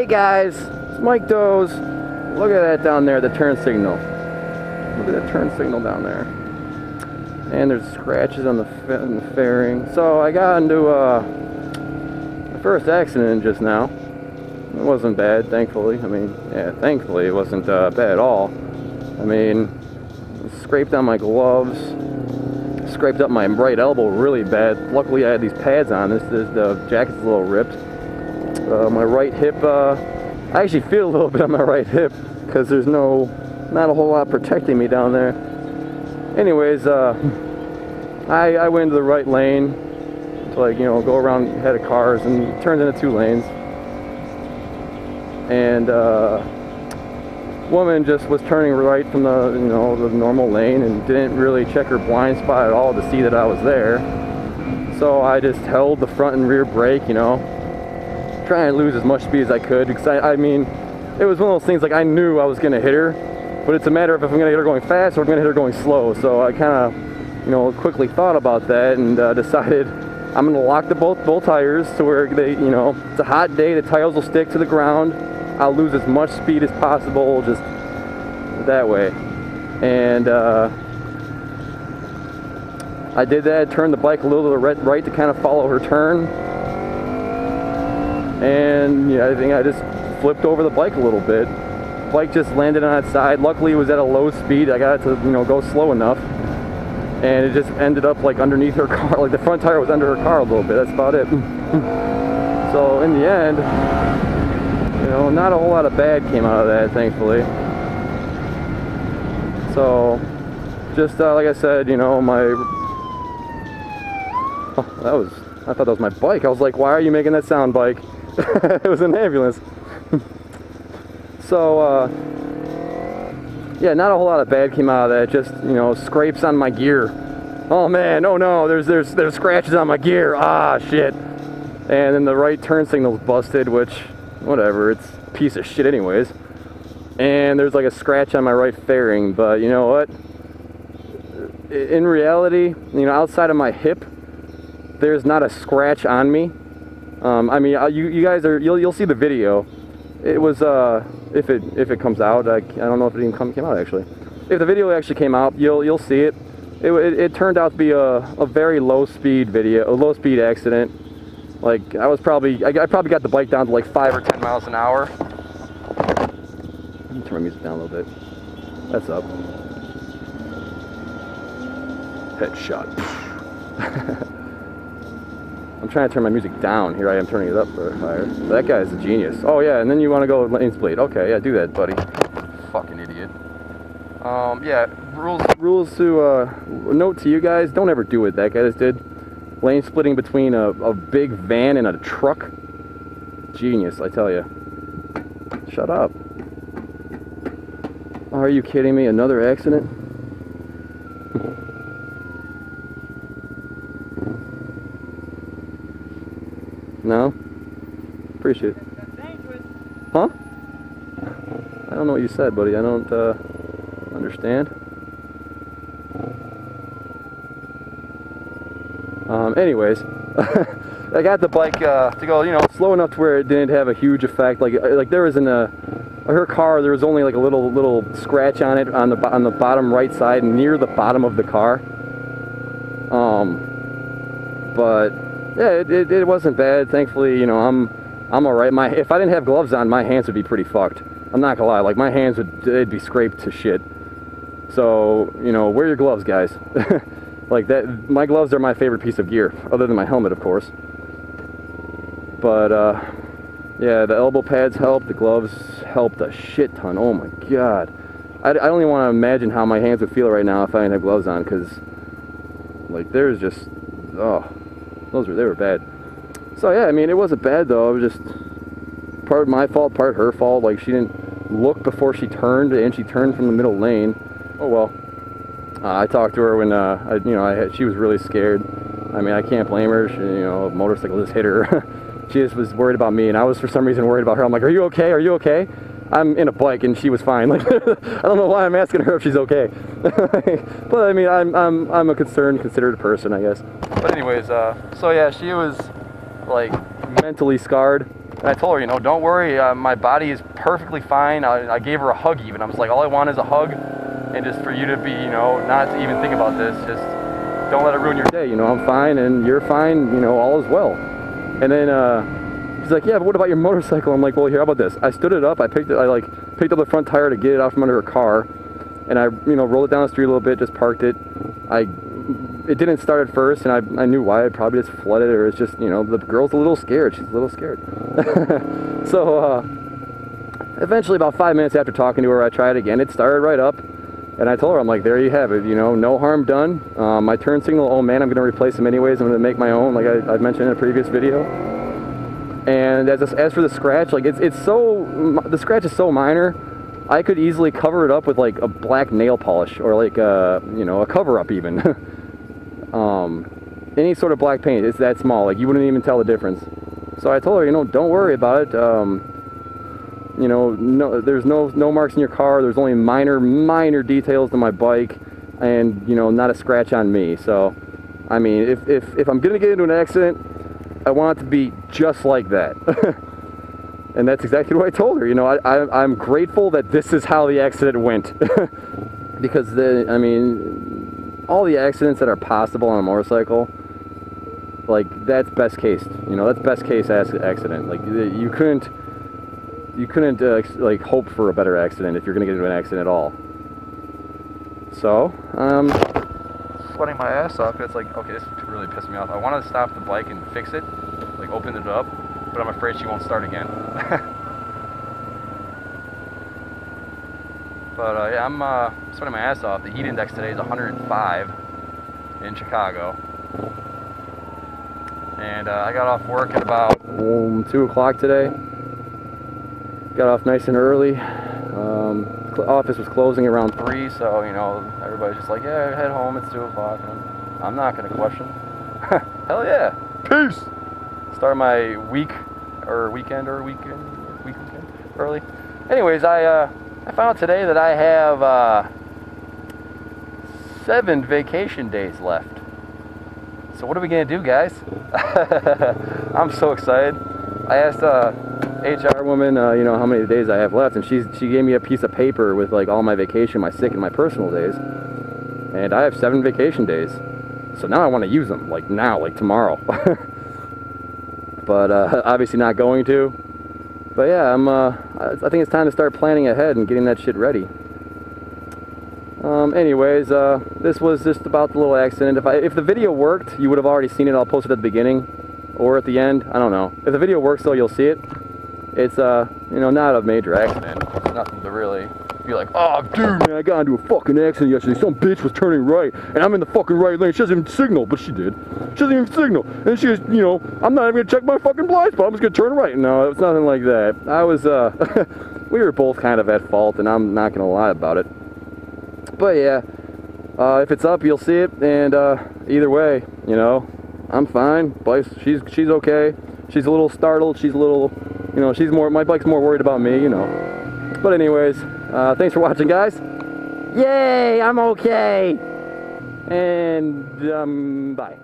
guys, it's Mike Doe's. Look at that down there, the turn signal. Look at that turn signal down there. And there's scratches on the fairing. So I got into my first accident just now. It wasn't bad, thankfully. I mean, yeah, thankfully it wasn't bad at all. I mean, scraped on my gloves, scraped up my right elbow really bad. Luckily I had these pads on. The jacket's a little ripped. My right hip, I actually feel a little bit on my right hip because there's not a whole lot protecting me down there. Anyways, I went into the right lane to, like, you know, go around ahead of cars, and it turned into 2 lanes. And woman just was turning right from the, you know, the normal lane and didn't really check her blind spot at all to see that I was there. So I just held the front and rear brake, you know, trying to lose as much speed as I could, because I mean, it was one of those things, like, I knew I was going to hit her, but it's a matter of if I'm going to hit her going fast or if I'm going to hit her going slow. So I kind of, you know, quickly thought about that and decided I'm going to lock the both tires to where they, you know, it's a hot day, the tires will stick to the ground. I'll lose as much speed as possible, just that way. And I did that, turned the bike a little to the right to kind of follow her turn. And yeah, I think I just flipped over the bike a little bit. Bike just landed on its side. Luckily it was at a low speed. I got it to, you know, go slow enough. And it just ended up like underneath her car. Like the front tire was under her car a little bit. That's about it. So in the end, you know, not a whole lot of bad came out of that, thankfully. So just like I said, you know, I thought that was my bike. I was like, why are you making that sound, bike? It was an ambulance. So yeah, not a whole lot of bad came out of that. Just, you know, scrapes on my gear. Oh man, oh no, there's scratches on my gear. Ah, shit. And then the right turn signal's busted, which, whatever, it's a piece of shit anyways. And there's like a scratch on my right fairing, but you know what? In reality, you know, outside of my hip, there's not a scratch on me. I mean, you guys you'll see the video. It was if it comes out, I don't know if it even came out actually. If the video actually came out, you'll see it. It turned out to be a very low speed video, a low speed accident. Like I probably got the bike down to like 5 or 10 miles an hour. Let me turn my music down a little bit. That's up. Headshot. I'm trying to turn my music down. Here I am turning it up for higher. That guy's a genius. Oh yeah, and then you want to go lane split. Okay, yeah, do that, buddy. Fucking idiot. Yeah, rules to note to you guys: don't ever do what that guy just did. Lane splitting between a big van and a truck. Genius, I tell you. Shut up. Are you kidding me? Another accident? No? Appreciate it. Huh? I don't know what you said, buddy. I don't understand. Anyways, I got the bike to go, you know, slow enough to where it didn't have a huge effect. Like there was her car, there was only like a little scratch on it on the bottom right side near the bottom of the car. But yeah, it wasn't bad. Thankfully, you know, I'm all right. If I didn't have gloves on, my hands would be pretty fucked. I'm not gonna lie. Like my hands they'd be scraped to shit. So, you know, wear your gloves, guys. Like that, my gloves are my favorite piece of gear, other than my helmet, of course. But yeah, the elbow pads helped. The gloves helped a shit ton. Oh my god, I don't even want to imagine how my hands would feel right now if I didn't have gloves on, because like there's just, oh, they were bad. So yeah, I mean, it wasn't bad though. It was just part my fault, part her fault. Like she didn't look before she turned, and she turned from the middle lane. Oh well. I talked to her when she was really scared. I mean, I can't blame her. She, you know, a motorcycle just hit her. She just was worried about me, and I was for some reason worried about her. I'm like, "Are you okay? Are you okay?" I'm in a bike, and she was fine. Like, I don't know why I'm asking her if she's okay. But I mean, I'm a concerned, considerate person, I guess. But anyways, so yeah, she was like mentally scarred. And I told her, you know, don't worry, my body is perfectly fine. I gave her a hug even. I was like, all I want is a hug, and just for you to be, you know, not to even think about this, just don't let it ruin your day. You know, I'm fine and you're fine, you know, all is well. And then she's like, yeah, but what about your motorcycle? I'm like, well, here, how about this? I stood it up, I picked up the front tire to get it out from under her car, and I, you know, rolled it down the street a little bit, just parked it. It didn't start at first, and I knew why. It probably just flooded, or it's just, you know, the girl's a little scared. She's a little scared. So, eventually, about 5 minutes after talking to her, I tried again. It started right up, and I told her, I'm like, there you have it, you know, no harm done. My turn signal, oh man, I'm going to replace them anyways. I'm going to make my own, like I mentioned in a previous video. And as for the scratch, like, the scratch is so minor, I could easily cover it up with, like, a black nail polish, or, like, you know, a cover-up even. Any sort of black paint, it's that small, like, you wouldn't even tell the difference. So I told her, you know, don't worry about it. You know, no, there's no marks in your car. There's only minor details to my bike, and, you know, not a scratch on me. So, I mean, if I'm gonna get into an accident, I want it to be just like that. And that's exactly what I told her. You know, I'm grateful that this is how the accident went. Because I mean, all the accidents that are possible on a motorcycle, like, that's best case. You know, that's best case accident. Like, you couldn't like, hope for a better accident if you're gonna get into an accident at all. So, sweating my ass off. It's like, okay, this really pissed me off. I wanted to stop the bike and fix it, like, open it up, but I'm afraid she won't start again. But yeah, I'm sweating my ass off. The heat index today is 105 in Chicago. And I got off work at about 2 o'clock today. Got off nice and early. Office was closing around 3, so, you know, everybody's just like, yeah, head home, it's 2 o'clock. I'm not going to question. Hell yeah. Peace! Start my weekend early. Anyways, I found out today that I have 7 vacation days left. So what are we going to do, guys? I'm so excited. I asked HR woman, you know, how many days I have left, and she gave me a piece of paper with, like, all my vacation, my sick and my personal days, and I have 7 vacation days. So now I want to use them, like now, like tomorrow. But obviously not going to. But yeah, I think it's time to start planning ahead and getting that shit ready. Anyways, this was just about the little accident. If the video worked, you would have already seen it. I'll post it at the beginning or at the end. I don't know. If the video works, though, you'll see it. It's you know, not a major accident. It's nothing to really be like, oh, dude, man, I got into a fucking accident yesterday. Some bitch was turning right, and I'm in the fucking right lane. She doesn't even signal, but she did. She doesn't even signal. And she was, you know, I'm not even gonna check my fucking blind spot. I'm just gonna turn right. No, it's nothing like that. I was, we were both kind of at fault, and I'm not gonna lie about it. But yeah, if it's up, you'll see it, and either way, you know, I'm fine. She's okay. She's a little startled. She's a little, you know, my bike's more worried about me, you know. But anyways, thanks for watching, guys. Yay, I'm okay. And bye.